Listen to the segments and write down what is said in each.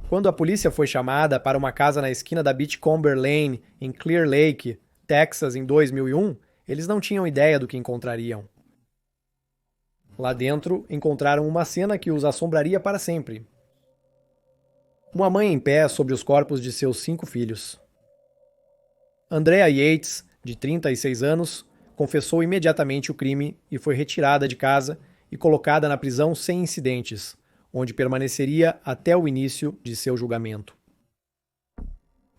Quando a polícia foi chamada para uma casa na esquina da Beachcomber Lane, em Clear Lake, Texas, em 2001, eles não tinham ideia do que encontrariam. Lá dentro, encontraram uma cena que os assombraria para sempre. Uma mãe em pé sobre os corpos de seus 5 filhos. Andrea Yates, de 36 anos, confessou imediatamente o crime e foi retirada de casa e colocada na prisão sem incidentes, onde permaneceria até o início de seu julgamento.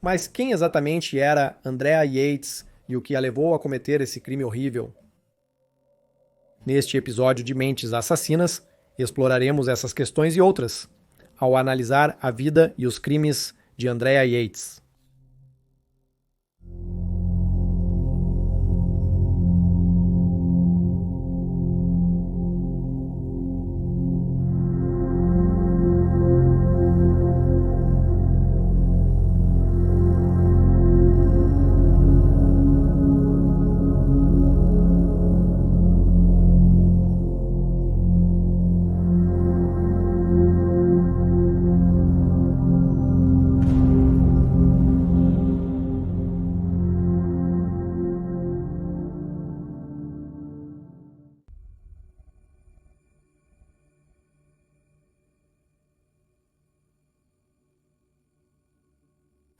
Mas quem exatamente era Andrea Yates e o que a levou a cometer esse crime horrível? Neste episódio de Mentes Assassinas, exploraremos essas questões e outras, ao analisar a vida e os crimes de Andrea Yates.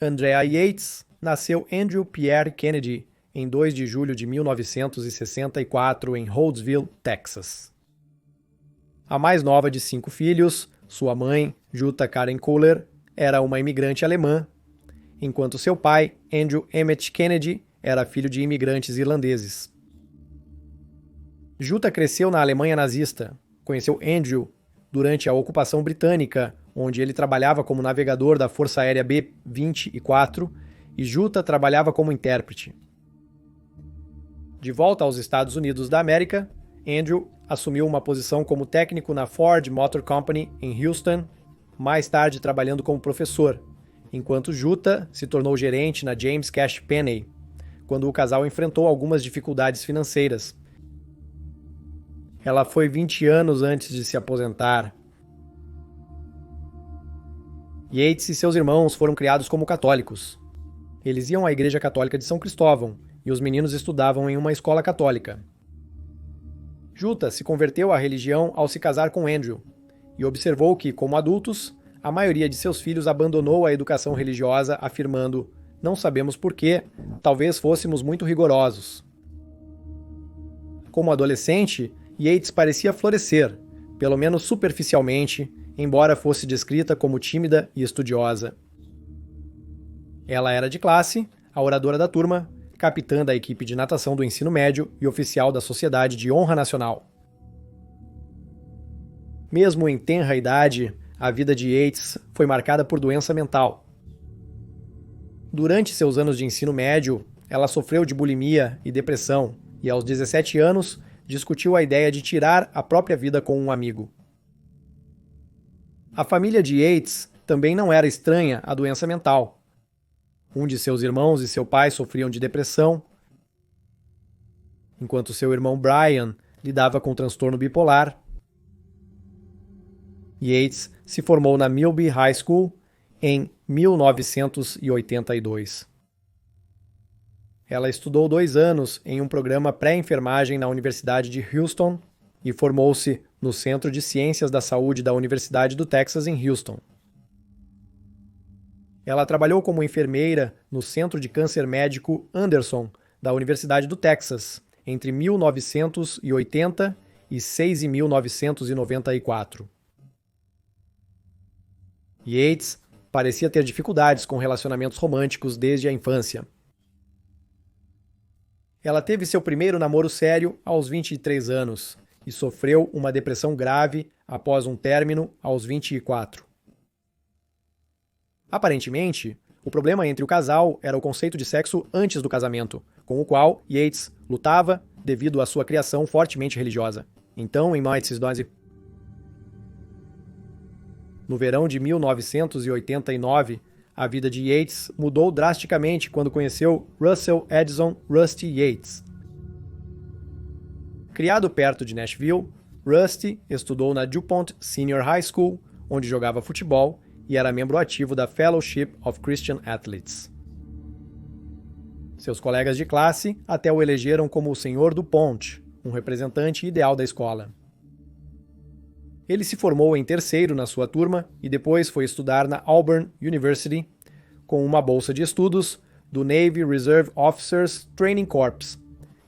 Andrea Yates nasceu Andrew Pierre Kennedy em 2 de julho de 1964 em Rhodesville, Texas. A mais nova de 5 filhos, sua mãe, Jutta Karen Kohler, era uma imigrante alemã, enquanto seu pai, Andrew Emmett Kennedy, era filho de imigrantes irlandeses. Jutta cresceu na Alemanha nazista, conheceu Andrew durante a ocupação britânica, onde ele trabalhava como navegador da Força Aérea B-24 e Jutta trabalhava como intérprete. De volta aos Estados Unidos da América, Andrew assumiu uma posição como técnico na Ford Motor Company em Houston, mais tarde trabalhando como professor, enquanto Jutta se tornou gerente na James Cash Penney, quando o casal enfrentou algumas dificuldades financeiras. Ela foi 20 anos antes de se aposentar. Yates e seus irmãos foram criados como católicos. Eles iam à Igreja Católica de São Cristóvão e os meninos estudavam em uma escola católica. Jutta se converteu à religião ao se casar com Andrew e observou que, como adultos, a maioria de seus filhos abandonou a educação religiosa, afirmando: "Não sabemos porquê, talvez fôssemos muito rigorosos." Como adolescente, Yates parecia florescer, pelo menos superficialmente, embora fosse descrita como tímida e estudiosa. Ela era de classe, a oradora da turma, capitã da equipe de natação do ensino médio e oficial da Sociedade de Honra Nacional. Mesmo em tenra idade, a vida de Yates foi marcada por doença mental. Durante seus anos de ensino médio, ela sofreu de bulimia e depressão e, aos 17 anos, discutiu a ideia de tirar a própria vida com um amigo. A família de Yates também não era estranha à doença mental. Um de seus irmãos e seu pai sofriam de depressão, enquanto seu irmão Brian lidava com transtorno bipolar. Yates se formou na Milby High School em 1982. Ela estudou 2 anos em um programa pré-enfermagem na Universidade de Houston e formou-se no Centro de Ciências da Saúde da Universidade do Texas em Houston. Ela trabalhou como enfermeira no Centro de Câncer Médico Anderson da Universidade do Texas entre 1980 e 6 de 1994. Yates parecia ter dificuldades com relacionamentos românticos desde a infância. Ela teve seu primeiro namoro sério aos 23 anos e sofreu uma depressão grave após um término aos 24. Aparentemente, o problema entre o casal era o conceito de sexo antes do casamento, com o qual Yates lutava devido à sua criação fortemente religiosa. Então, em no verão de 1989, a vida de Yates mudou drasticamente quando conheceu Russell Edison Rusty Yates. Criado perto de Nashville, Rusty estudou na DuPont Senior High School, onde jogava futebol, e era membro ativo da Fellowship of Christian Athletes. Seus colegas de classe até o elegeram como o Senhor do Ponte, um representante ideal da escola. Ele se formou em terceiro na sua turma e depois foi estudar na Auburn University com uma bolsa de estudos do Navy Reserve Officers Training Corps,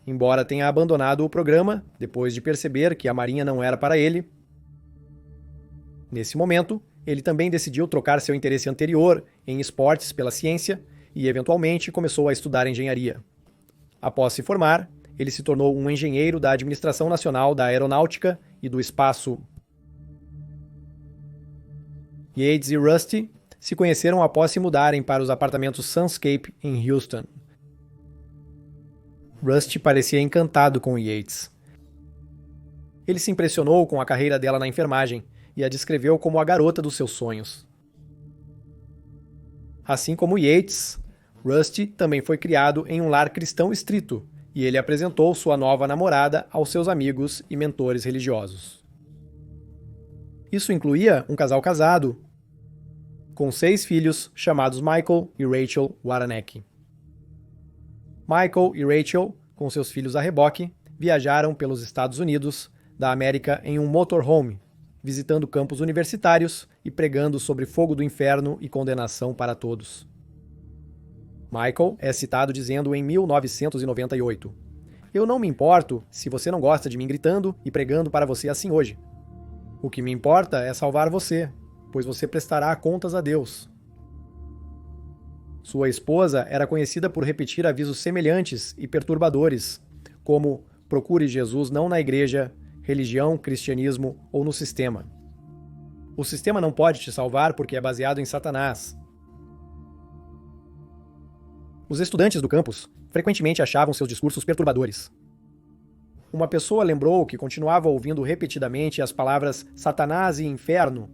embora tenha abandonado o programa depois de perceber que a Marinha não era para ele. Nesse momento, ele também decidiu trocar seu interesse anterior em esportes pela ciência e, eventualmente, começou a estudar engenharia. Após se formar, ele se tornou um engenheiro da Administração Nacional da Aeronáutica e do Espaço. Yates e Rusty se conheceram após se mudarem para os apartamentos Sunscape em Houston. Rusty parecia encantado com Yates. Ele se impressionou com a carreira dela na enfermagem e a descreveu como a garota dos seus sonhos. Assim como Yates, Rusty também foi criado em um lar cristão estrito e ele apresentou sua nova namorada aos seus amigos e mentores religiosos. Isso incluía um casal casado, com 6 filhos chamados Michael e Rachel Waranek. Michael e Rachel, com seus filhos a reboque, viajaram pelos Estados Unidos da América em um motorhome, visitando campos universitários e pregando sobre fogo do inferno e condenação para todos. Michael é citado dizendo em 1998: "Eu não me importo se você não gosta de mim gritando e pregando para você assim hoje. O que me importa é salvar você, pois você prestará contas a Deus." Sua esposa era conhecida por repetir avisos semelhantes e perturbadores, como "procure Jesus não na igreja, religião, cristianismo ou no sistema. O sistema não pode te salvar porque é baseado em Satanás." Os estudantes do campus frequentemente achavam seus discursos perturbadores. Uma pessoa lembrou que continuava ouvindo repetidamente as palavras Satanás e inferno.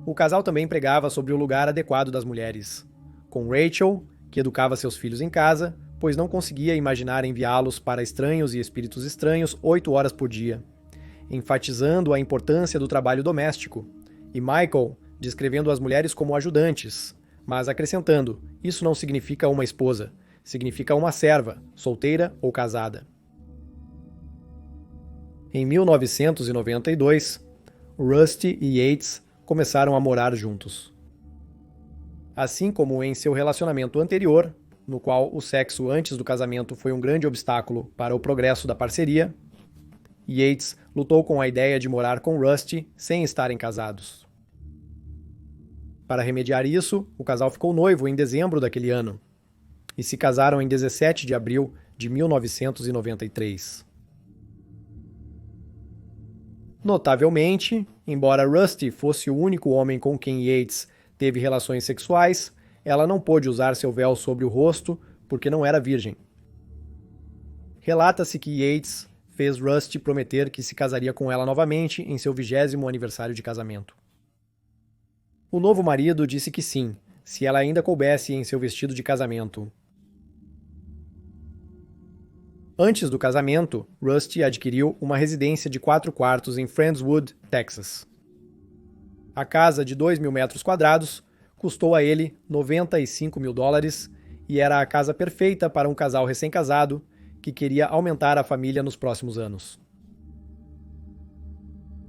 O casal também pregava sobre o lugar adequado das mulheres, com Rachel, que educava seus filhos em casa, pois não conseguia imaginar enviá-los para estranhos e espíritos estranhos 8 horas por dia, enfatizando a importância do trabalho doméstico, e Michael descrevendo as mulheres como ajudantes, mas acrescentando: "Isso não significa uma esposa, significa uma serva, solteira ou casada." Em 1992, Rusty e Yates começaram a morar juntos. Assim como em seu relacionamento anterior, no qual o sexo antes do casamento foi um grande obstáculo para o progresso da parceria, Yates lutou com a ideia de morar com Rusty sem estarem casados. Para remediar isso, o casal ficou noivo em dezembro daquele ano e se casaram em 17 de abril de 1993. Notavelmente, embora Rusty fosse o único homem com quem Yates teve relações sexuais, ela não pôde usar seu véu sobre o rosto porque não era virgem. Relata-se que Yates fez Rusty prometer que se casaria com ela novamente em seu 20º aniversário de casamento. O novo marido disse que sim, se ela ainda coubesse em seu vestido de casamento. Antes do casamento, Rusty adquiriu uma residência de 4 quartos em Friendswood, Texas. A casa de 2.000 metros quadrados custou a ele $95 mil e era a casa perfeita para um casal recém-casado que queria aumentar a família nos próximos anos.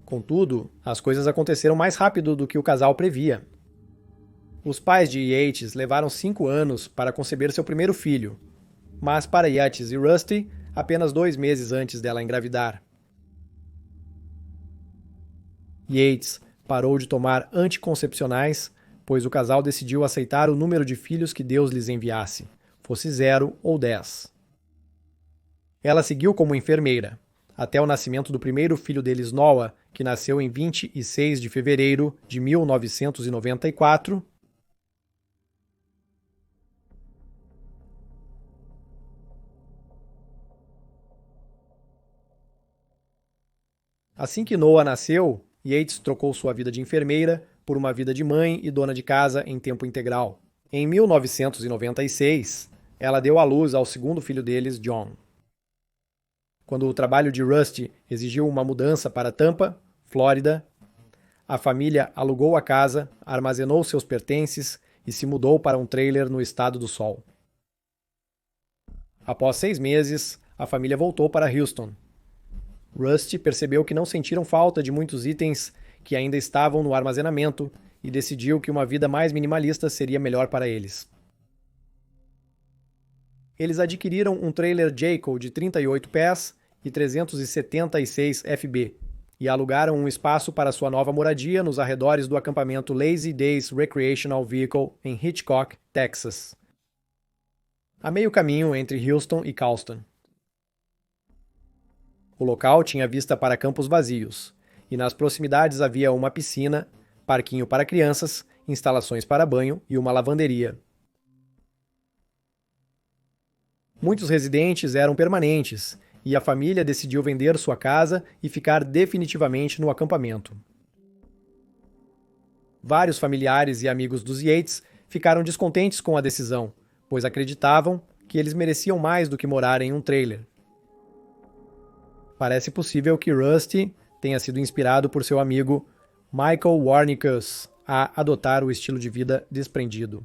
Contudo, as coisas aconteceram mais rápido do que o casal previa. Os pais de Yates levaram 5 anos para conceber seu primeiro filho, mas para Yates e Rusty, apenas 2 meses antes dela engravidar. Yates parou de tomar anticoncepcionais, pois o casal decidiu aceitar o número de filhos que Deus lhes enviasse, fosse 0 ou 10. Ela seguiu como enfermeira, até o nascimento do primeiro filho deles, Noah, que nasceu em 26 de fevereiro de 1994, Assim que Noah nasceu, Yates trocou sua vida de enfermeira por uma vida de mãe e dona de casa em tempo integral. Em 1996, ela deu à luz ao segundo filho deles, John. Quando o trabalho de Rusty exigiu uma mudança para Tampa, Flórida, a família alugou a casa, armazenou seus pertences e se mudou para um trailer no estado do Sol. Após 6 meses, a família voltou para Houston. Rusty percebeu que não sentiram falta de muitos itens que ainda estavam no armazenamento e decidiu que uma vida mais minimalista seria melhor para eles. Eles adquiriram um trailer Jayco de 38 pés e 376 FB e alugaram um espaço para sua nova moradia nos arredores do acampamento Lazy Days Recreational Vehicle em Hitchcock, Texas, a meio caminho entre Houston e Charleston. O local tinha vista para campos vazios, e nas proximidades havia uma piscina, parquinho para crianças, instalações para banho e uma lavanderia. Muitos residentes eram permanentes, e a família decidiu vender sua casa e ficar definitivamente no acampamento. Vários familiares e amigos dos Yates ficaram descontentes com a decisão, pois acreditavam que eles mereciam mais do que morar em um trailer. Parece possível que Rusty tenha sido inspirado por seu amigo Michael Warnicus a adotar o estilo de vida desprendido.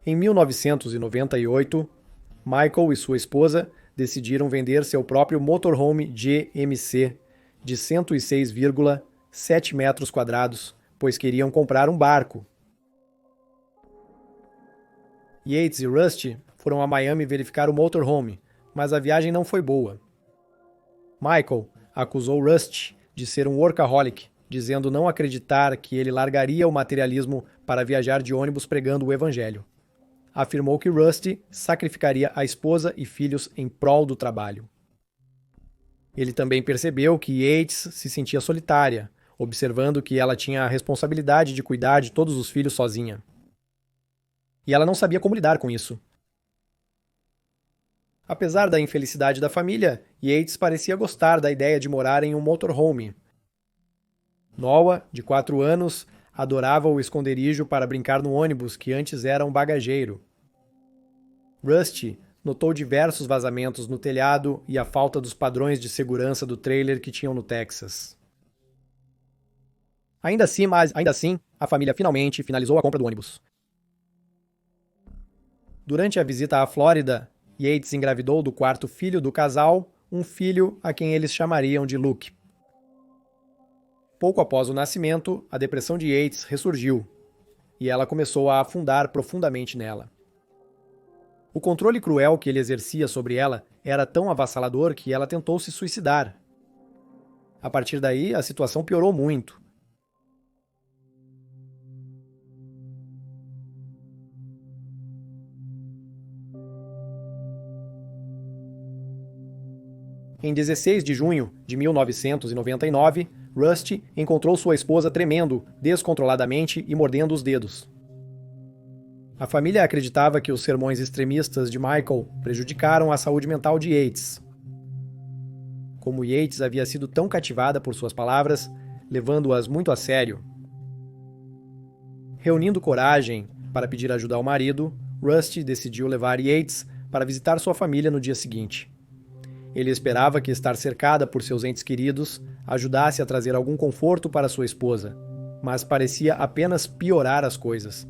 Em 1998, Michael e sua esposa decidiram vender seu próprio motorhome GMC de 106,7 metros quadrados, pois queriam comprar um barco. Yates e Rusty foram a Miami verificar o motorhome, mas a viagem não foi boa. Michael acusou Rusty de ser um workaholic, dizendo não acreditar que ele largaria o materialismo para viajar de ônibus pregando o evangelho. Afirmou que Rusty sacrificaria a esposa e filhos em prol do trabalho. Ele também percebeu que Yates se sentia solitária, observando que ela tinha a responsabilidade de cuidar de todos os filhos sozinha. E ela não sabia como lidar com isso. Apesar da infelicidade da família, Yates parecia gostar da ideia de morar em um motorhome. Noah, de 4 anos, adorava o esconderijo para brincar no ônibus que antes era um bagageiro. Rusty notou diversos vazamentos no telhado e a falta dos padrões de segurança do trailer que tinham no Texas. Ainda assim, a família finalmente finalizou a compra do ônibus. Durante a visita à Flórida, Yates engravidou do 4º filho do casal, um filho a quem eles chamariam de Luke. Pouco após o nascimento, a depressão de Yates ressurgiu, e ela começou a afundar profundamente nela. O controle cruel que ele exercia sobre ela era tão avassalador que ela tentou se suicidar. A partir daí, a situação piorou muito. Em 16 de junho de 1999, Rusty encontrou sua esposa tremendo descontroladamente e mordendo os dedos. A família acreditava que os sermões extremistas de Michael prejudicaram a saúde mental de Yates. Como Yates havia sido tão cativada por suas palavras, levando-as muito a sério. Reunindo coragem para pedir ajuda ao marido, Rusty decidiu levar Yates para visitar sua família no dia seguinte. Ele esperava que estar cercada por seus entes queridos ajudasse a trazer algum conforto para sua esposa, mas parecia apenas piorar as coisas.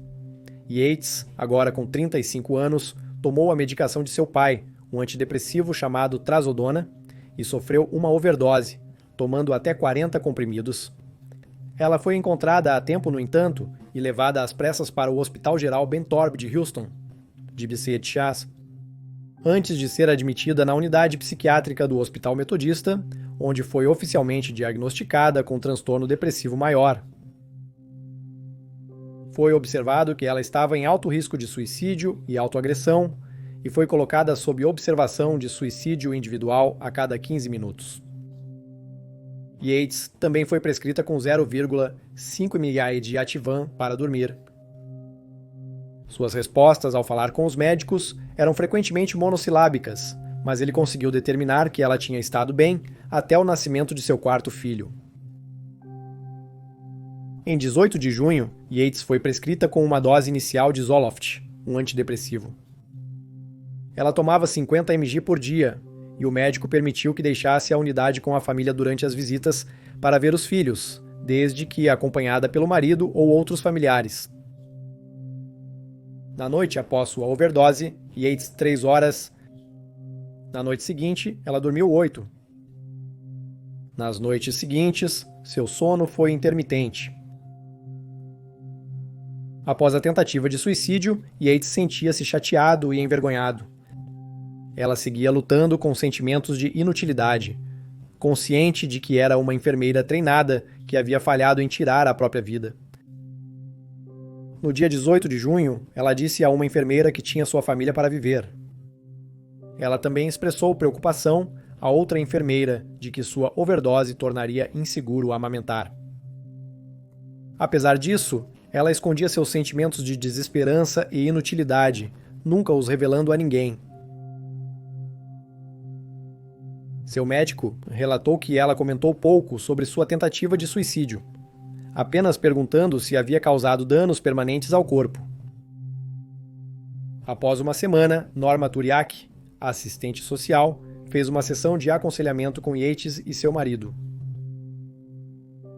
Yates, agora com 35 anos, tomou a medicação de seu pai, um antidepressivo chamado Trazodona, e sofreu uma overdose, tomando até 40 comprimidos. Ela foi encontrada a tempo, no entanto, e levada às pressas para o Hospital Geral Ben Torb de Houston, GBCHS, antes de ser admitida na unidade psiquiátrica do Hospital Metodista, onde foi oficialmente diagnosticada com transtorno depressivo maior. Foi observado que ela estava em alto risco de suicídio e autoagressão e foi colocada sob observação de suicídio individual a cada 15 minutos. Yates também foi prescrita com 0,5 mg de Ativan para dormir. Suas respostas ao falar com os médicos eram frequentemente monossilábicas, mas ele conseguiu determinar que ela tinha estado bem até o nascimento de seu 4º filho. Em 18 de junho, Yates foi prescrita com uma dose inicial de Zoloft, um antidepressivo. Ela tomava 50 mg por dia, e o médico permitiu que deixasse a unidade com a família durante as visitas para ver os filhos, desde que acompanhada pelo marido ou outros familiares. Na noite após sua overdose, Yates 3 horas. Na noite seguinte, ela dormiu 8. Nas noites seguintes, seu sono foi intermitente. Após a tentativa de suicídio, Yates sentia-se chateado e envergonhado. Ela seguia lutando com sentimentos de inutilidade, consciente de que era uma enfermeira treinada que havia falhado em tirar a própria vida. No dia 18 de junho, ela disse a uma enfermeira que tinha sua família para viver. Ela também expressou preocupação a outra enfermeira de que sua overdose tornaria inseguro amamentar. Apesar disso, ela escondia seus sentimentos de desesperança e inutilidade, nunca os revelando a ninguém. Seu médico relatou que ela comentou pouco sobre sua tentativa de suicídio, apenas perguntando se havia causado danos permanentes ao corpo. Após uma semana, Norma Turiak, assistente social, fez uma sessão de aconselhamento com Yates e seu marido.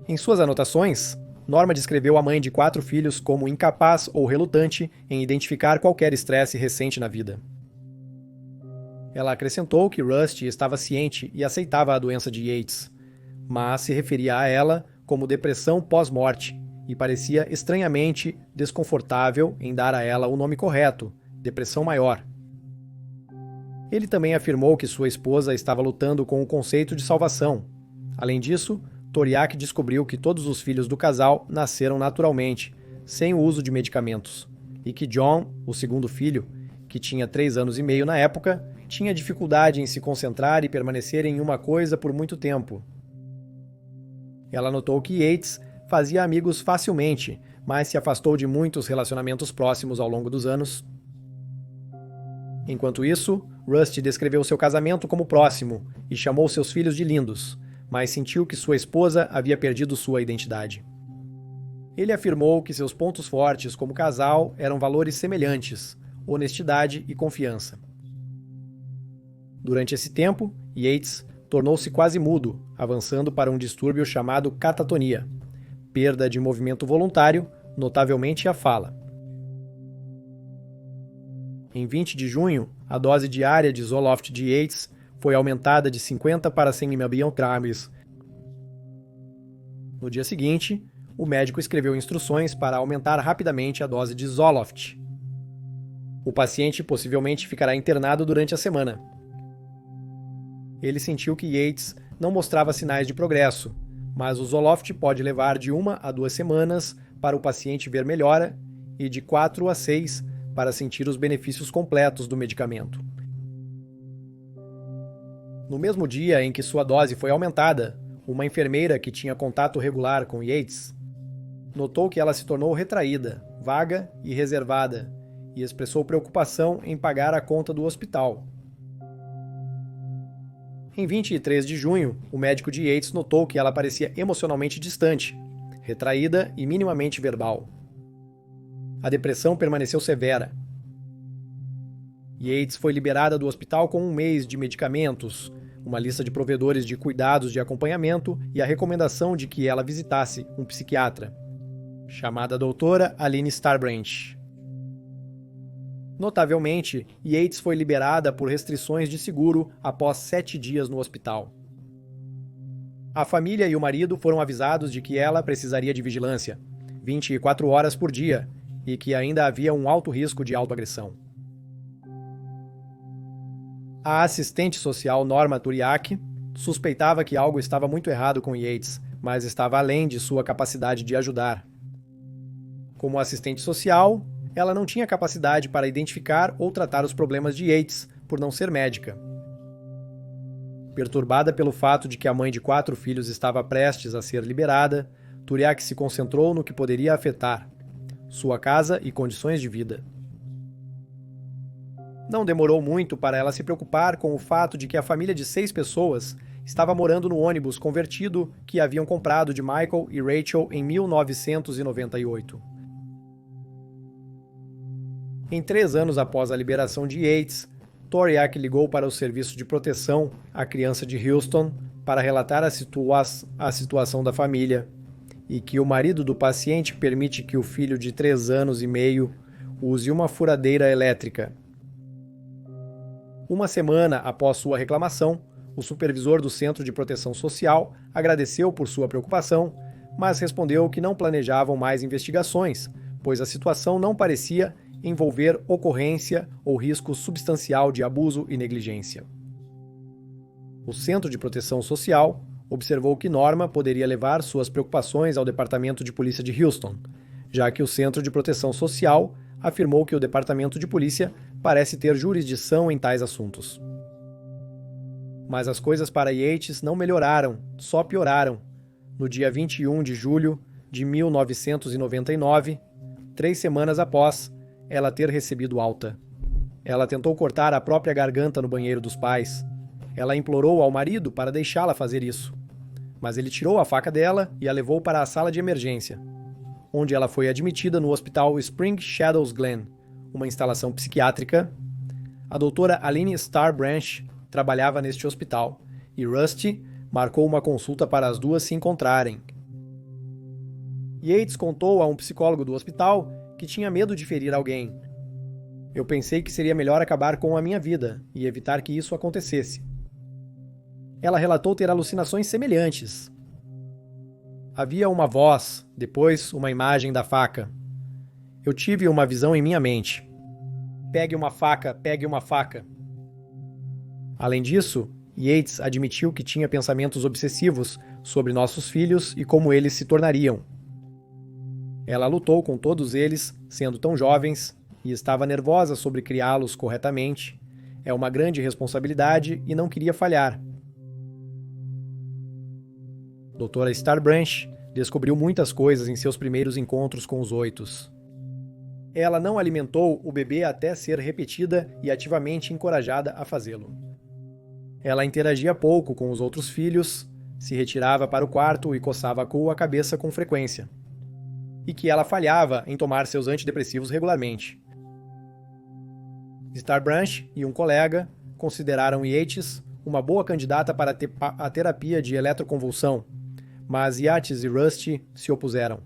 Em suas anotações, Norma descreveu a mãe de 4 filhos como incapaz ou relutante em identificar qualquer estresse recente na vida. Ela acrescentou que Rusty estava ciente e aceitava a doença de Yates, mas se referia a ela como depressão pós-morte e parecia estranhamente desconfortável em dar a ela o nome correto, depressão maior. Ele também afirmou que sua esposa estava lutando com o conceito de salvação. Além disso, Turiak descobriu que todos os filhos do casal nasceram naturalmente, sem o uso de medicamentos, e que John, o segundo filho, que tinha 3 anos e meio na época, tinha dificuldade em se concentrar e permanecer em uma coisa por muito tempo. Ela notou que Yates fazia amigos facilmente, mas se afastou de muitos relacionamentos próximos ao longo dos anos. Enquanto isso, Rusty descreveu seu casamento como próximo e chamou seus filhos de lindos, mas sentiu que sua esposa havia perdido sua identidade. Ele afirmou que seus pontos fortes como casal eram valores semelhantes, honestidade e confiança. Durante esse tempo, Yates tornou-se quase mudo, avançando para um distúrbio chamado catatonia, perda de movimento voluntário, notavelmente a fala. Em 20 de junho, a dose diária de Zoloft de Yates foi aumentada de 50 para 100 mg. No dia seguinte, o médico escreveu instruções para aumentar rapidamente a dose de Zoloft. O paciente possivelmente ficará internado durante a semana. Ele sentiu que Yates não mostrava sinais de progresso, mas o Zoloft pode levar de 1 a 2 semanas para o paciente ver melhora e de 4 a 6 para sentir os benefícios completos do medicamento. No mesmo dia em que sua dose foi aumentada, uma enfermeira que tinha contato regular com Yates notou que ela se tornou retraída, vaga e reservada, e expressou preocupação em pagar a conta do hospital. Em 23 de junho, o médico de Yates notou que ela parecia emocionalmente distante, retraída e minimamente verbal. A depressão permaneceu severa. Yates foi liberada do hospital com 1 mês de medicamentos, uma lista de provedores de cuidados de acompanhamento e a recomendação de que ela visitasse um psiquiatra, chamada doutora Aline Starbranch. Notavelmente, Yates foi liberada por restrições de seguro após 7 dias no hospital. A família e o marido foram avisados de que ela precisaria de vigilância, 24 horas por dia, e que ainda havia um alto risco de autoagressão. A assistente social Norma Turiak suspeitava que algo estava muito errado com Yates, mas estava além de sua capacidade de ajudar. Como assistente social, ela não tinha capacidade para identificar ou tratar os problemas de Yates, por não ser médica. Perturbada pelo fato de que a mãe de 4 filhos estava prestes a ser liberada, Turiak se concentrou no que poderia afetar: sua casa e condições de vida. Não demorou muito para ela se preocupar com o fato de que a família de 6 pessoas estava morando no ônibus convertido que haviam comprado de Michael e Rachel em 1998. Em 3 anos após a liberação de Yates, Turiak ligou para o Serviço de Proteção à Criança de Houston para relatar a situação da família e que o marido do paciente permite que o filho de 3 anos e meio use uma furadeira elétrica. Uma semana após sua reclamação, o supervisor do Centro de Proteção Social agradeceu por sua preocupação, mas respondeu que não planejavam mais investigações, pois a situação não parecia envolver ocorrência ou risco substancial de abuso e negligência. O Centro de Proteção Social observou que Norma poderia levar suas preocupações ao Departamento de Polícia de Houston, já que o Centro de Proteção Social afirmou que o Departamento de Polícia parece ter jurisdição em tais assuntos. Mas as coisas para Yates não melhoraram, só pioraram. No dia 21 de julho de 1999, 3 semanas após ela ter recebido alta. Ela tentou cortar a própria garganta no banheiro dos pais. Ela implorou ao marido para deixá-la fazer isso. Mas ele tirou a faca dela e a levou para a sala de emergência, onde ela foi admitida no hospital Spring Shadows Glen, uma instalação psiquiátrica. A doutora Aline Starbranch trabalhava neste hospital, e Rusty marcou uma consulta para as duas se encontrarem. Yates contou a um psicólogo do hospital que tinha medo de ferir alguém. Eu pensei que seria melhor acabar com a minha vida e evitar que isso acontecesse. Ela relatou ter alucinações semelhantes. Havia uma voz, depois uma imagem da faca. Eu tive uma visão em minha mente. Pegue uma faca, pegue uma faca. Além disso, Yates admitiu que tinha pensamentos obsessivos sobre nossos filhos e como eles se tornariam. Ela lutou com todos eles, sendo tão jovens, e estava nervosa sobre criá-los corretamente. É uma grande responsabilidade e não queria falhar. Doutora Starbranch descobriu muitas coisas em seus primeiros encontros com os oitos. Ela não alimentou o bebê até ser repetida e ativamente encorajada a fazê-lo. Ela interagia pouco com os outros filhos, se retirava para o quarto e coçava a cabeça com frequência. E que ela falhava em tomar seus antidepressivos regularmente. Starbranch e um colega consideraram Yates uma boa candidata para a terapia de eletroconvulsão, mas Yates e Rusty se opuseram.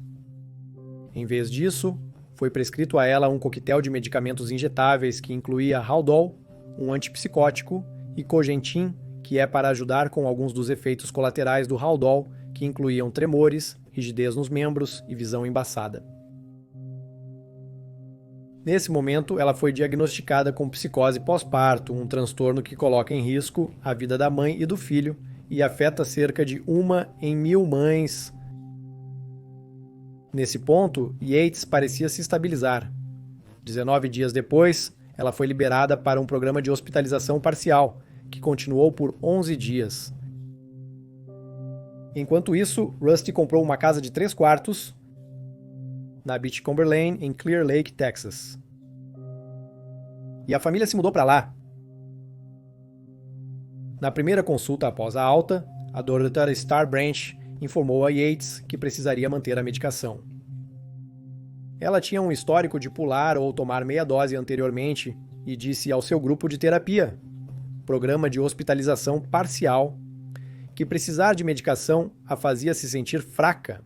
Em vez disso, foi prescrito a ela um coquetel de medicamentos injetáveis que incluía Haldol, um antipsicótico, e Cogentin, que é para ajudar com alguns dos efeitos colaterais do Haldol, que incluíam tremores, rigidez nos membros e visão embaçada. Nesse momento, ela foi diagnosticada com psicose pós-parto, um transtorno que coloca em risco a vida da mãe e do filho e afeta cerca de 1 em 1000 mães. Nesse ponto, Yates parecia se estabilizar. 19 dias depois, ela foi liberada para um programa de hospitalização parcial, que continuou por 11 dias. Enquanto isso, Rusty comprou uma casa de 3 quartos na Beachcomber Lane, em Clear Lake, Texas. E a família se mudou para lá. Na primeira consulta após a alta, a doutora Starbranch informou a Yates que precisaria manter a medicação. Ela tinha um histórico de pular ou tomar meia dose anteriormente e disse ao seu grupo de terapia, programa de hospitalização parcial, que precisar de medicação a fazia se sentir fraca.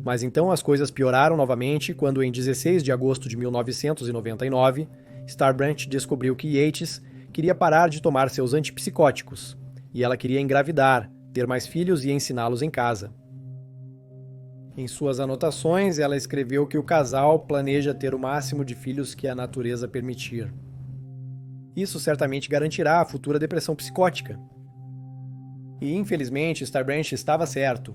Mas então as coisas pioraram novamente quando, em 16 de agosto de 1999, Starbranch descobriu que Yates queria parar de tomar seus antipsicóticos, e ela queria engravidar, ter mais filhos e ensiná-los em casa. Em suas anotações, ela escreveu que o casal planeja ter o máximo de filhos que a natureza permitir. Isso certamente garantirá a futura depressão psicótica. E, infelizmente, Starbranch estava certo.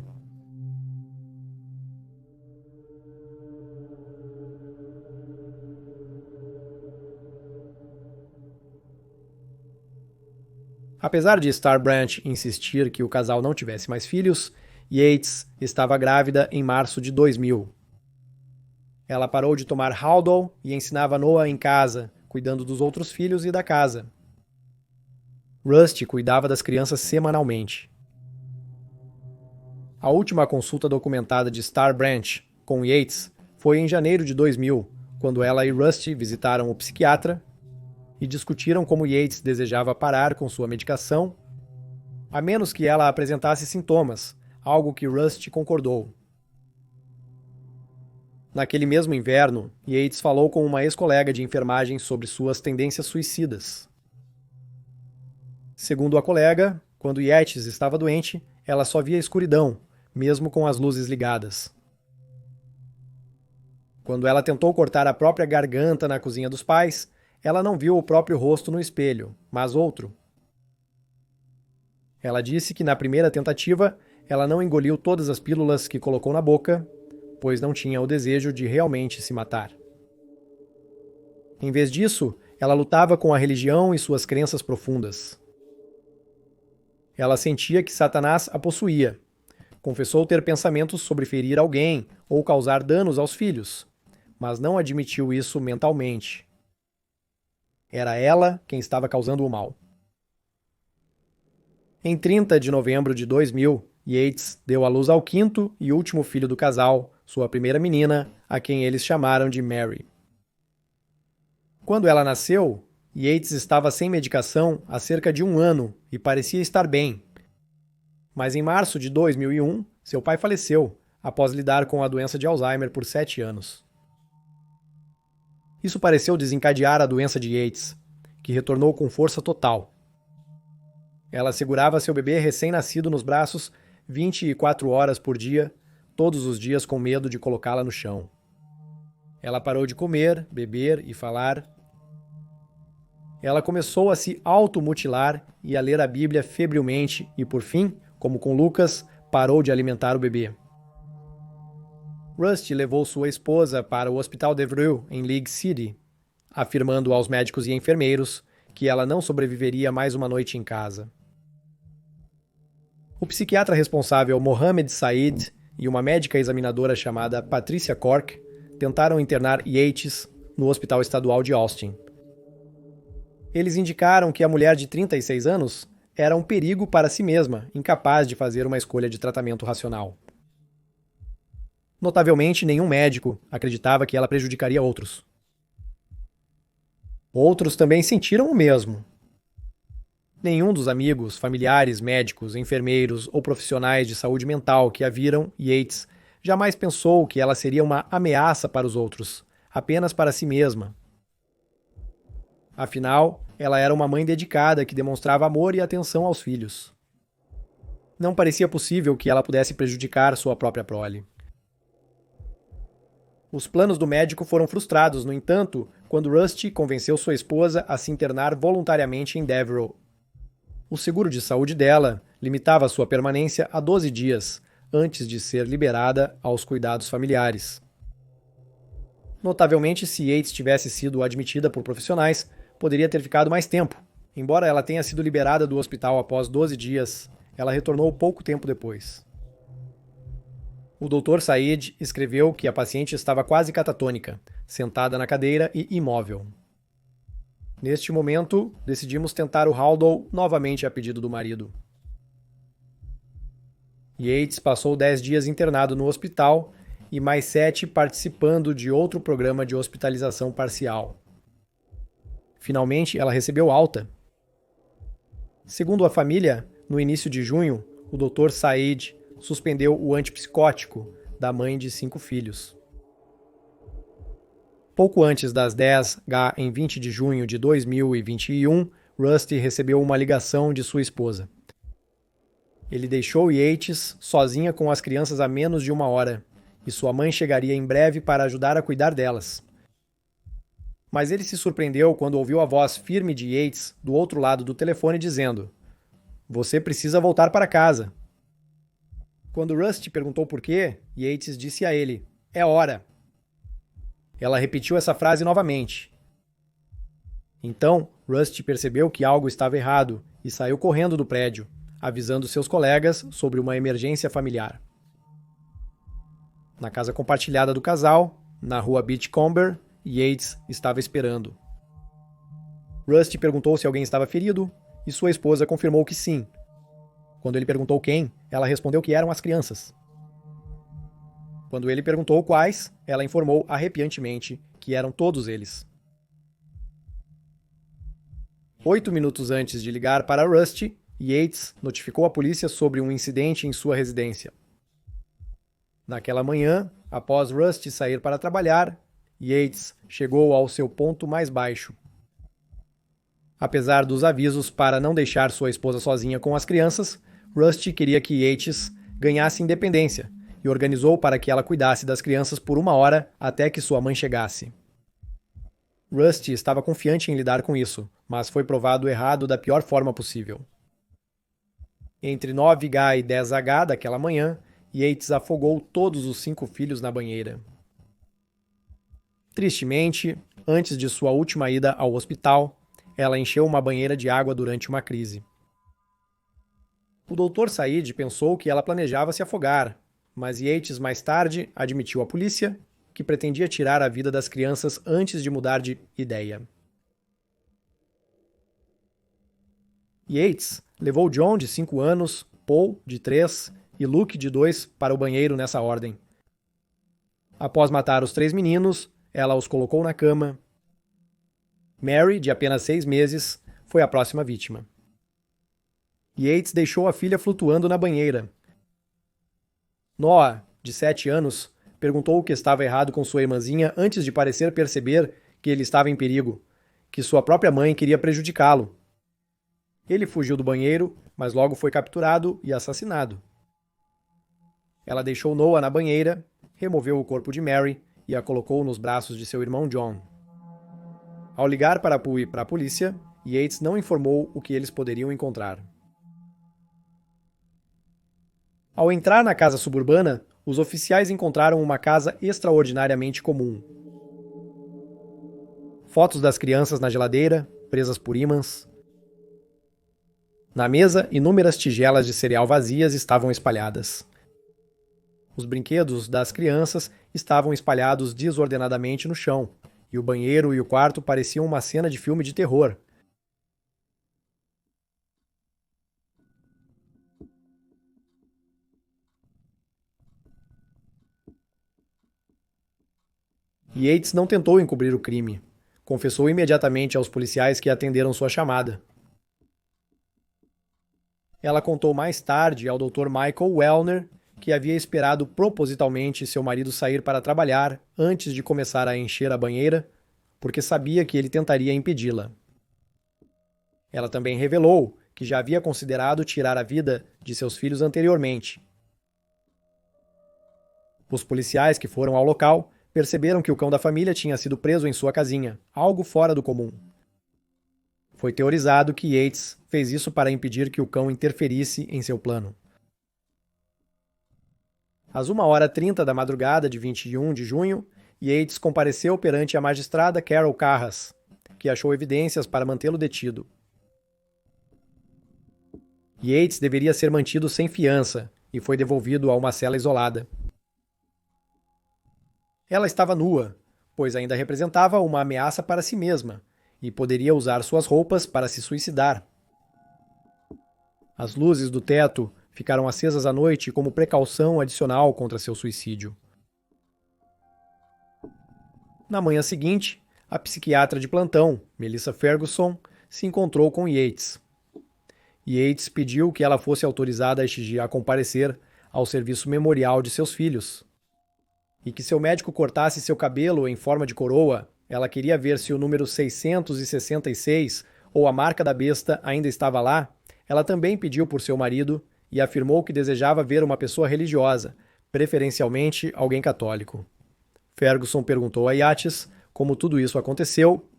Apesar de Starbranch insistir que o casal não tivesse mais filhos, Yates estava grávida em março de 2000. Ela parou de tomar Haldol e ensinava Noah em casa, cuidando dos outros filhos e da casa. Rusty cuidava das crianças semanalmente. A última consulta documentada de Starbranch com Yates foi em janeiro de 2000, quando ela e Rusty visitaram o psiquiatra e discutiram como Yates desejava parar com sua medicação, a menos que ela apresentasse sintomas, algo que Rust concordou. Naquele mesmo inverno, Yates falou com uma ex-colega de enfermagem sobre suas tendências suicidas. Segundo a colega, quando Yates estava doente, ela só via escuridão, mesmo com as luzes ligadas. Quando ela tentou cortar a própria garganta na cozinha dos pais, ela não viu o próprio rosto no espelho, mas outro. Ela disse que na primeira tentativa, ela não engoliu todas as pílulas que colocou na boca, pois não tinha o desejo de realmente se matar. Em vez disso, ela lutava com a religião e suas crenças profundas. Ela sentia que Satanás a possuía. Confessou ter pensamentos sobre ferir alguém ou causar danos aos filhos, mas não admitiu isso mentalmente. Era ela quem estava causando o mal. Em 30 de novembro de 2000, Yates deu à luz ao quinto e último filho do casal, sua primeira menina, a quem eles chamaram de Mary. Quando ela nasceu, Yates estava sem medicação há cerca de 1 ano e parecia estar bem. Mas em março de 2001, seu pai faleceu, após lidar com a doença de Alzheimer por 7 anos. Isso pareceu desencadear a doença de Yates, que retornou com força total. Ela segurava seu bebê recém-nascido nos braços 24 horas por dia, todos os dias com medo de colocá-la no chão. Ela parou de comer, beber e falar. Ela começou a se automutilar e a ler a Bíblia febrilmente e, por fim, como com Lucas, parou de alimentar o bebê. Rust levou sua esposa para o Hospital Devereux, em League City, afirmando aos médicos e enfermeiros que ela não sobreviveria mais uma noite em casa. O psiquiatra responsável Mohammed Said e uma médica examinadora chamada Patricia Cork tentaram internar Yates no Hospital Estadual de Austin. Eles indicaram que a mulher de 36 anos era um perigo para si mesma, incapaz de fazer uma escolha de tratamento racional. Notavelmente, nenhum médico acreditava que ela prejudicaria outros. Outros também sentiram o mesmo. Nenhum dos amigos, familiares, médicos, enfermeiros ou profissionais de saúde mental que a viram, Yates, jamais pensou que ela seria uma ameaça para os outros, apenas para si mesma. Afinal, ela era uma mãe dedicada que demonstrava amor e atenção aos filhos. Não parecia possível que ela pudesse prejudicar sua própria prole. Os planos do médico foram frustrados, no entanto, quando Rusty convenceu sua esposa a se internar voluntariamente em Devereux. O seguro de saúde dela limitava sua permanência a 12 dias, antes de ser liberada aos cuidados familiares. Notavelmente, se Yates tivesse sido admitida por profissionais, poderia ter ficado mais tempo. Embora ela tenha sido liberada do hospital após 12 dias, ela retornou pouco tempo depois. O Dr. Said escreveu que a paciente estava quase catatônica, sentada na cadeira e imóvel. Neste momento, decidimos tentar o Haldol novamente a pedido do marido. Yates passou 10 dias internado no hospital e mais 7 participando de outro programa de hospitalização parcial. Finalmente, ela recebeu alta. Segundo a família, no início de junho, o Dr. Said suspendeu o antipsicótico da mãe de 5 filhos. Pouco antes das 10h, em 20 de junho de 2021, Rusty recebeu uma ligação de sua esposa. Ele deixou Yates sozinha com as crianças há menos de 1 hora, e sua mãe chegaria em breve para ajudar a cuidar delas. Mas ele se surpreendeu quando ouviu a voz firme de Yates do outro lado do telefone dizendo: "Você precisa voltar para casa." Quando Rusty perguntou por quê, Yates disse a ele: "É hora." Ela repetiu essa frase novamente. Então, Rusty percebeu que algo estava errado e saiu correndo do prédio, avisando seus colegas sobre uma emergência familiar. Na casa compartilhada do casal, na rua Beachcomber, Yates estava esperando. Rusty perguntou se alguém estava ferido e sua esposa confirmou que sim. Quando ele perguntou quem, ela respondeu que eram as crianças. Quando ele perguntou quais, ela informou arrepiantemente que eram todos eles. 8 minutos antes de ligar para Rusty, Yates notificou a polícia sobre um incidente em sua residência. Naquela manhã, após Rusty sair para trabalhar, Yates chegou ao seu ponto mais baixo. Apesar dos avisos para não deixar sua esposa sozinha com as crianças, Rusty queria que Yates ganhasse independência e organizou para que ela cuidasse das crianças por 1 hora até que sua mãe chegasse. Rusty estava confiante em lidar com isso, mas foi provado errado da pior forma possível. Entre 9h e 10h daquela manhã, Yates afogou todos os 5 filhos na banheira. Tristemente, antes de sua última ida ao hospital, ela encheu uma banheira de água durante uma crise. O Dr. Said pensou que ela planejava se afogar, mas Yates mais tarde admitiu à polícia que pretendia tirar a vida das crianças antes de mudar de ideia. Yates levou John, de 5 anos, Paul, de 3 e Luke, de 2, para o banheiro nessa ordem. Após matar os 3 meninos, ela os colocou na cama. Mary, de apenas 6 meses, foi a próxima vítima. Yates deixou a filha flutuando na banheira. Noah, de 7 anos, perguntou o que estava errado com sua irmãzinha antes de parecer perceber que ele estava em perigo, que sua própria mãe queria prejudicá-lo. Ele fugiu do banheiro, mas logo foi capturado e assassinado. Ela deixou Noah na banheira, removeu o corpo de Mary e a colocou nos braços de seu irmão John. Ao ligar para a polícia, Yates não informou o que eles poderiam encontrar. Ao entrar na casa suburbana, os oficiais encontraram uma casa extraordinariamente comum. Fotos das crianças na geladeira, presas por ímãs. Na mesa, inúmeras tigelas de cereal vazias estavam espalhadas. Os brinquedos das crianças estavam espalhados desordenadamente no chão, e o banheiro e o quarto pareciam uma cena de filme de terror. Yates não tentou encobrir o crime. Confessou imediatamente aos policiais que atenderam sua chamada. Ela contou mais tarde ao Dr. Michael Wellner que havia esperado propositalmente seu marido sair para trabalhar antes de começar a encher a banheira, porque sabia que ele tentaria impedi-la. Ela também revelou que já havia considerado tirar a vida de seus filhos anteriormente. Os policiais que foram ao local perceberam que o cão da família tinha sido preso em sua casinha, algo fora do comum. Foi teorizado que Yates fez isso para impedir que o cão interferisse em seu plano. Às 1h30 da madrugada de 21 de junho, Yates compareceu perante a magistrada Carol Carras, que achou evidências para mantê-lo detido. Yates deveria ser mantido sem fiança e foi devolvido a uma cela isolada. Ela estava nua, pois ainda representava uma ameaça para si mesma e poderia usar suas roupas para se suicidar. As luzes do teto ficaram acesas à noite como precaução adicional contra seu suicídio. Na manhã seguinte, a psiquiatra de plantão, Melissa Ferguson, se encontrou com Yates. Yates pediu que ela fosse autorizada este dia a comparecer ao serviço memorial de seus filhos. E que seu médico cortasse seu cabelo em forma de coroa, ela queria ver se o número 666 ou a marca da besta ainda estava lá. Ela também pediu por seu marido e afirmou que desejava ver uma pessoa religiosa, preferencialmente alguém católico. Ferguson perguntou a Yates como tudo isso aconteceu.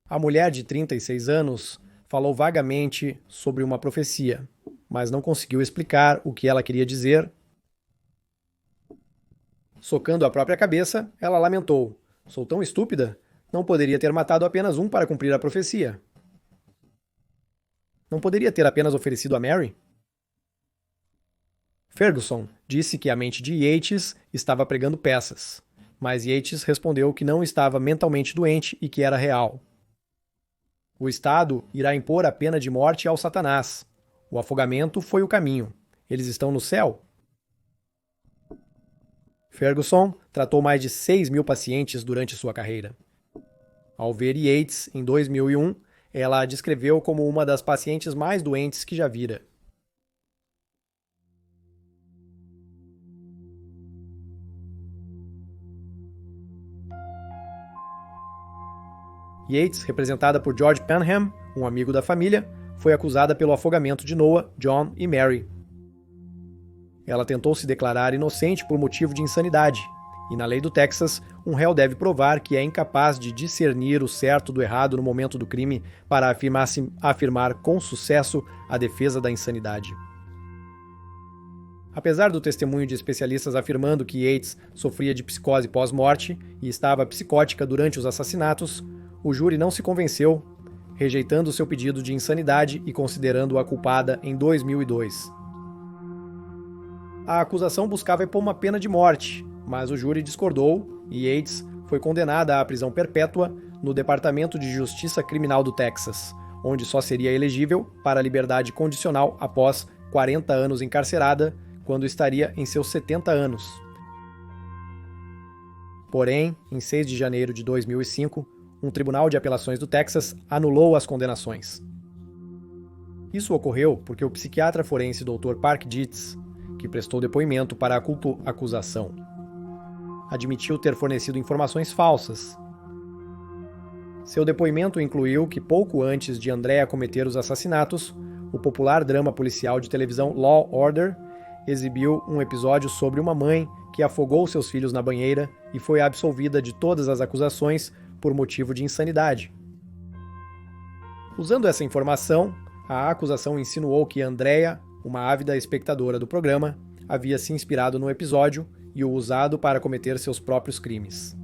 A mulher de 36 anos falou vagamente sobre uma profecia, mas não conseguiu explicar o que ela queria dizer. Socando a própria cabeça, ela lamentou: "Sou tão estúpida, não poderia ter matado apenas um para cumprir a profecia. Não poderia ter apenas oferecido a Mary?" Ferguson disse que a mente de Yates estava pregando peças, mas Yates respondeu que não estava mentalmente doente e que era real. O Estado irá impor a pena de morte ao Satanás. O afogamento foi o caminho. Eles estão no céu? Ferguson tratou mais de 6.000 pacientes durante sua carreira. Ao ver Yates, em 2001, ela a descreveu como uma das pacientes mais doentes que já vira. Yates, representada por George Panham, um amigo da família, foi acusada pelo afogamento de Noah, John e Mary. Ela tentou se declarar inocente por motivo de insanidade, e na lei do Texas, um réu deve provar que é incapaz de discernir o certo do errado no momento do crime para afirmar com sucesso a defesa da insanidade. Apesar do testemunho de especialistas afirmando que Yates sofria de psicose pós-morte e estava psicótica durante os assassinatos, o júri não se convenceu, rejeitando seu pedido de insanidade e considerando-a culpada em 2002. A acusação buscava impor uma pena de morte, mas o júri discordou e Yates foi condenada à prisão perpétua no Departamento de Justiça Criminal do Texas, onde só seria elegível para liberdade condicional após 40 anos encarcerada, quando estaria em seus 70 anos. Porém, em 6 de janeiro de 2005, um tribunal de apelações do Texas anulou as condenações. Isso ocorreu porque o psiquiatra forense Dr. Park Dietz, que prestou depoimento para a acusação, admitiu ter fornecido informações falsas. Seu depoimento incluiu que pouco antes de Andrea cometer os assassinatos, o popular drama policial de televisão Law Order exibiu um episódio sobre uma mãe que afogou seus filhos na banheira e foi absolvida de todas as acusações por motivo de insanidade. Usando essa informação, a acusação insinuou que Andrea, uma ávida espectadora do programa, havia se inspirado no episódio e o usado para cometer seus próprios crimes.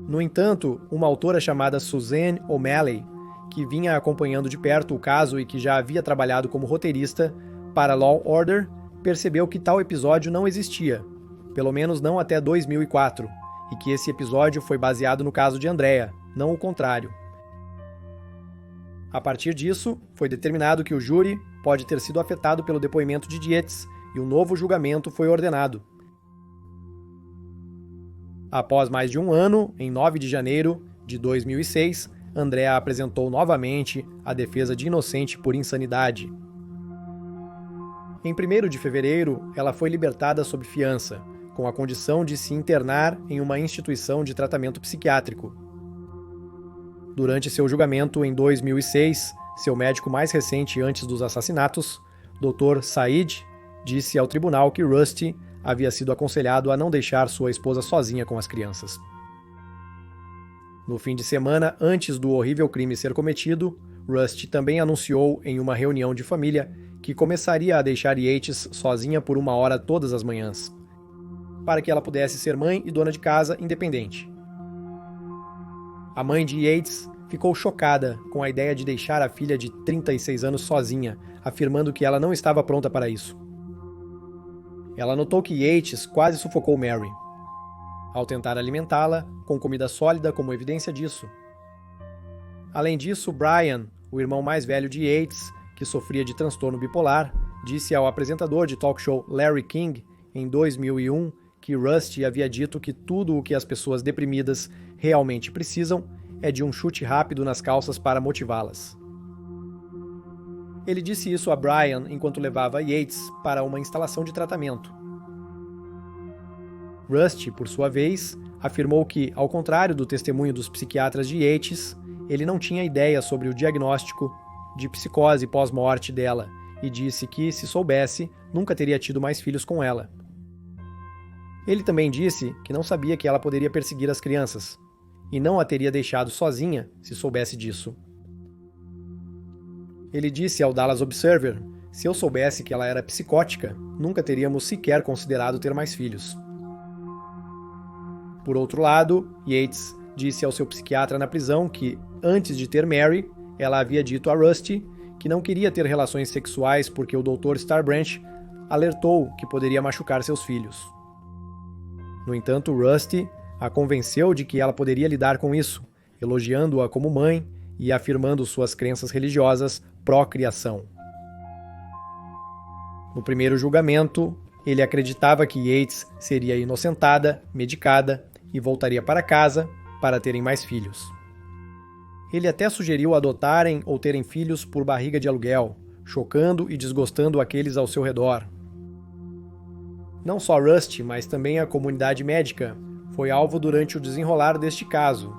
No entanto, uma autora chamada Suzanne O'Malley, que vinha acompanhando de perto o caso e que já havia trabalhado como roteirista para Law Order, percebeu que tal episódio não existia, pelo menos não até 2004, e que esse episódio foi baseado no caso de Andrea, não o contrário. A partir disso, foi determinado que o júri pode ter sido afetado pelo depoimento de Dietz e um novo julgamento foi ordenado. Após mais de um ano, em 9 de janeiro de 2006, Andrea apresentou novamente a defesa de inocente por insanidade. Em 1º de fevereiro, ela foi libertada sob fiança, com a condição de se internar em uma instituição de tratamento psiquiátrico. Durante seu julgamento em 2006, seu médico mais recente antes dos assassinatos, Dr. Said, disse ao tribunal que Rusty havia sido aconselhado a não deixar sua esposa sozinha com as crianças. No fim de semana, antes do horrível crime ser cometido, Rusty também anunciou em uma reunião de família que começaria a deixar Yates sozinha por 1 hora todas as manhãs, para que ela pudesse ser mãe e dona de casa independente. A mãe de Yates ficou chocada com a ideia de deixar a filha de 36 anos sozinha, afirmando que ela não estava pronta para isso. Ela notou que Yates quase sufocou Mary, ao tentar alimentá-la com comida sólida como evidência disso. Além disso, Brian, o irmão mais velho de Yates, que sofria de transtorno bipolar, disse ao apresentador de talk show Larry King, em 2001, que Rusty havia dito que tudo o que as pessoas deprimidas realmente precisam é de um chute rápido nas calças para motivá-las. Ele disse isso a Brian enquanto levava Yates para uma instalação de tratamento. Rusty, por sua vez, afirmou que, ao contrário do testemunho dos psiquiatras de Yates, ele não tinha ideia sobre o diagnóstico de psicose pós-morte dela e disse que, se soubesse, nunca teria tido mais filhos com ela. Ele também disse que não sabia que ela poderia perseguir as crianças, e não a teria deixado sozinha se soubesse disso. Ele disse ao Dallas Observer: se eu soubesse que ela era psicótica, nunca teríamos sequer considerado ter mais filhos. Por outro lado, Yates disse ao seu psiquiatra na prisão que, antes de ter Mary, ela havia dito a Rusty que não queria ter relações sexuais porque o Dr. Starbranch alertou que poderia machucar seus filhos. No entanto, Rusty a convenceu de que ela poderia lidar com isso, elogiando-a como mãe e afirmando suas crenças religiosas pró-criação. No primeiro julgamento, ele acreditava que Yates seria inocentada, medicada e voltaria para casa para terem mais filhos. Ele até sugeriu adotarem ou terem filhos por barriga de aluguel, chocando e desgostando aqueles ao seu redor. Não só Rusty, mas também a comunidade médica foi alvo durante o desenrolar deste caso.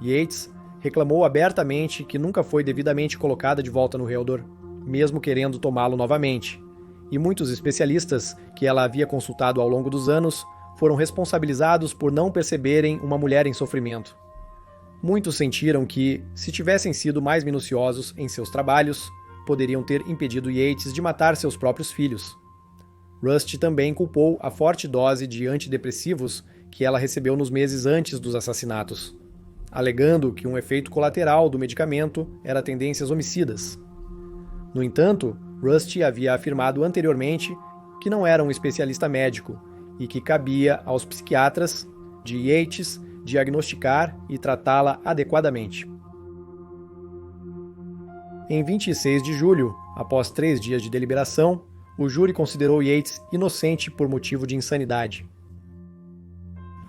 Yates reclamou abertamente que nunca foi devidamente colocada de volta no Haldor, mesmo querendo tomá-lo novamente, e muitos especialistas que ela havia consultado ao longo dos anos foram responsabilizados por não perceberem uma mulher em sofrimento. Muitos sentiram que, se tivessem sido mais minuciosos em seus trabalhos, poderiam ter impedido Yates de matar seus próprios filhos. Rusty também culpou a forte dose de antidepressivos que ela recebeu nos meses antes dos assassinatos, alegando que um efeito colateral do medicamento era tendências homicidas. No entanto, Rusty havia afirmado anteriormente que não era um especialista médico e que cabia aos psiquiatras de Yates diagnosticar e tratá-la adequadamente. Em 26 de julho, após 3 dias de deliberação, o júri considerou Yates inocente por motivo de insanidade.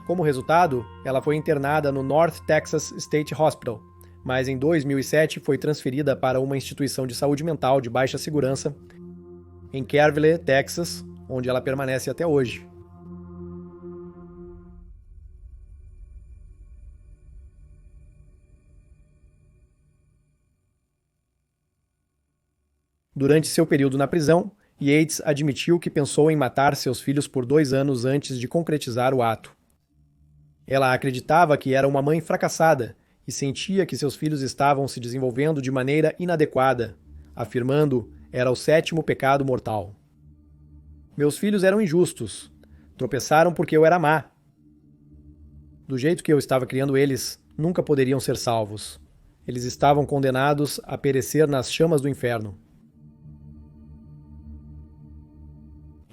Como resultado, ela foi internada no North Texas State Hospital, mas em 2007 foi transferida para uma instituição de saúde mental de baixa segurança em Kerrville, Texas, onde ela permanece até hoje. Durante seu período na prisão, Yates admitiu que pensou em matar seus filhos por 2 anos antes de concretizar o ato. Ela acreditava que era uma mãe fracassada e sentia que seus filhos estavam se desenvolvendo de maneira inadequada, afirmando era o 7º pecado mortal. Meus filhos eram injustos. Tropeçaram porque eu era má. Do jeito que eu estava criando eles, nunca poderiam ser salvos. Eles estavam condenados a perecer nas chamas do inferno.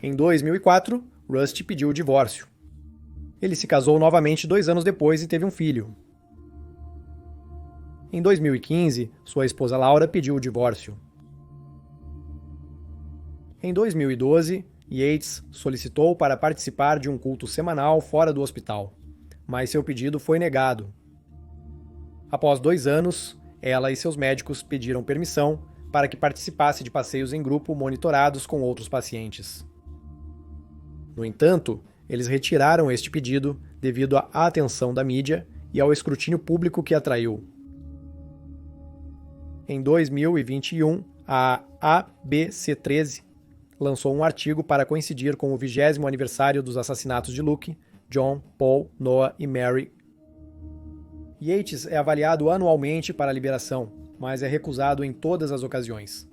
Em 2004, Rusty pediu o divórcio. Ele se casou novamente 2 anos depois e teve um filho. Em 2015, sua esposa Laura pediu o divórcio. Em 2012, Yates solicitou para participar de um culto semanal fora do hospital, mas seu pedido foi negado. Após 2 anos, ela e seus médicos pediram permissão para que participasse de passeios em grupo monitorados com outros pacientes. No entanto, eles retiraram este pedido devido à atenção da mídia e ao escrutínio público que atraiu. Em 2021, a ABC13 lançou um artigo para coincidir com o 20º aniversário dos assassinatos de Luke, John, Paul, Noah e Mary. Yates é avaliado anualmente para a liberação, mas é recusado em todas as ocasiões.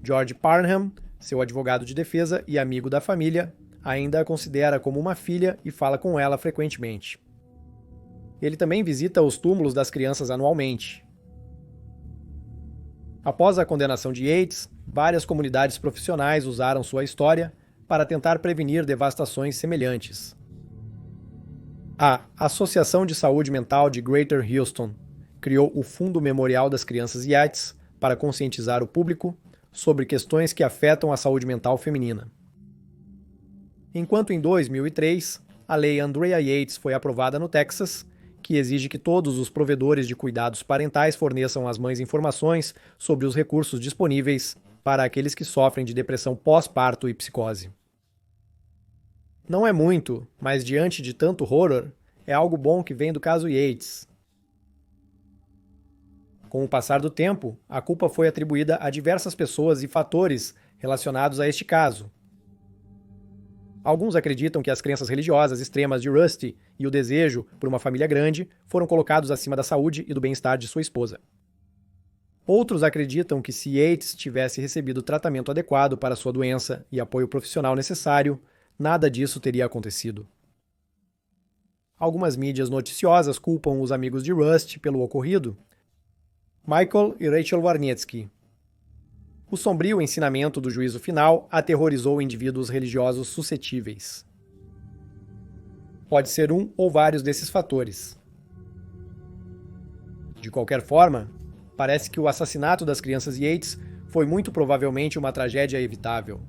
George Parnham, seu advogado de defesa e amigo da família, ainda a considera como uma filha e fala com ela frequentemente. Ele também visita os túmulos das crianças anualmente. Após a condenação de Yates, várias comunidades profissionais usaram sua história para tentar prevenir devastações semelhantes. A Associação de Saúde Mental de Greater Houston criou o Fundo Memorial das Crianças Yates para conscientizar o público sobre questões que afetam a saúde mental feminina. Enquanto em 2003, a Lei Andrea Yates foi aprovada no Texas, que exige que todos os provedores de cuidados parentais forneçam às mães informações sobre os recursos disponíveis para aqueles que sofrem de depressão pós-parto e psicose. Não é muito, mas diante de tanto horror, é algo bom que vem do caso Yates. Com o passar do tempo, a culpa foi atribuída a diversas pessoas e fatores relacionados a este caso. Alguns acreditam que as crenças religiosas extremas de Rusty e o desejo por uma família grande foram colocados acima da saúde e do bem-estar de sua esposa. Outros acreditam que se Yates tivesse recebido o tratamento adequado para sua doença e apoio profissional necessário, nada disso teria acontecido. Algumas mídias noticiosas culpam os amigos de Rusty pelo ocorrido, Michael e Rachel Warniecki. O sombrio ensinamento do juízo final aterrorizou indivíduos religiosos suscetíveis. Pode ser um ou vários desses fatores. De qualquer forma, parece que o assassinato das crianças Yates foi muito provavelmente uma tragédia evitável.